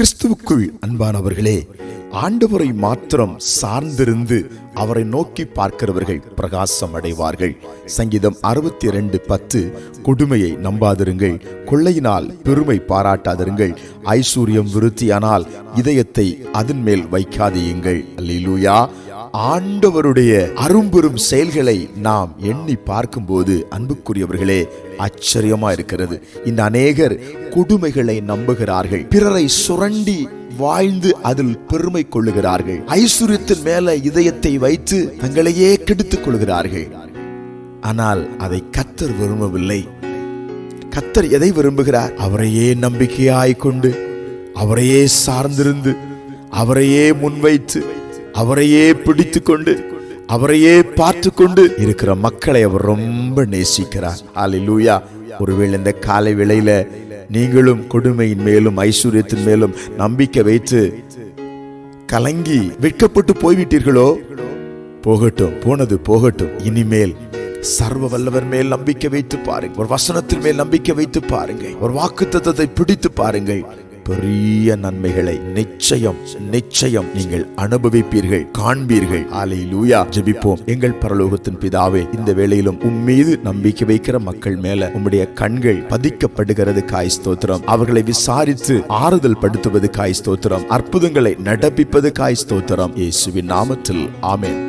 கிறிஸ்துவுக்குள் அன்பானவர்களே, ஆண்டவரை மாத்திரம் சார்ந்திருந்து அவரை நோக்கி பார்க்கிறவர்கள் பிரகாசம் அடைவார்கள். சங்கீதம் 62:10. கொடுமையை நம்பாதிருங்கள், கொள்ளையினால் பெருமை பாராட்டாதிருங்கள், ஐஸ்வர்யம் விருத்தியானால் இதயத்தை அதன் மேல் வைக்காதீங்கள். அல்லேலூயா. ஆண்டவருடைய அரும்பெரும் செயல்களை நாம் எண்ணி பார்க்கும்போது அன்புக்குரியவர்களே, ஆச்சரியமா இருக்கிறது. இந்த அநேகர் கொடுமைகளை நம்புகிறார்கள், பிறரை சுரண்டி வாழ்ந்து அதில் பெருமை கொள்ளுகிறார்கள், ஐஸ்வர்யத்தின் மேல இதயத்தை வைத்து தங்களையே கெடுத்துக் கொள்கிறார்கள். ஆனால் அதை கர்த்தர் விரும்பவில்லை. கர்த்தர் எதை விரும்புகிறார்? அவரையே நம்பிக்கையாய் கொண்டு, அவரையே சார்ந்திருந்து, அவரையே முன்வைத்து, அவரையே பிடித்து கொண்டு, அவரையே பார்த்து கொண்டு இருக்கிற மக்களை அவர் ரொம்ப நேசிக்கிறார். அல்லேலூயா. ஒருவேளை இந்த காலை வேளையில நீங்களும் கொடுமையின் மேலும் ஐஸ்வர்யத்தின் மேலும் நம்பிக்கை வைத்து கலங்கி வெட்கப்பட்டு போய்விட்டீர்களோ? போகட்டும், போனது போகட்டும். இனிமேல் சர்வ வல்லவர் மேல் நம்பிக்கை வைத்து பாருங்க, ஒரு வசனத்தின் மேல் நம்பிக்கை வைத்து பாருங்க, ஒரு வாக்குத்தத்தத்தை பிடித்து பாருங்கள். பெரிய நன்மைகளை நிச்சயம் நிச்சயம் நீங்கள் அனுபவிப்பீர்கள், காண்பீர்கள். அல்லேலூயா. ஜெபிப்போம். எங்கள் பரலோகத்தின் பிதாவே, இந்த வேளையிலும் உம்மீது நம்பிக்கை வைக்கிற மக்கள் மேல உம்முடைய கண்கள் பதிக்கப்படுகிறதுக்காய் ஸ்தோத்திரம். அவர்களை விசாரித்து ஆறுதல் படுத்துவதுக்காய் ஸ்தோத்திரம். அற்புதங்களை நடப்பிப்பதுக்காய் ஸ்தோத்திரம். இயேசுவின் நாமத்தில் ஆமென்.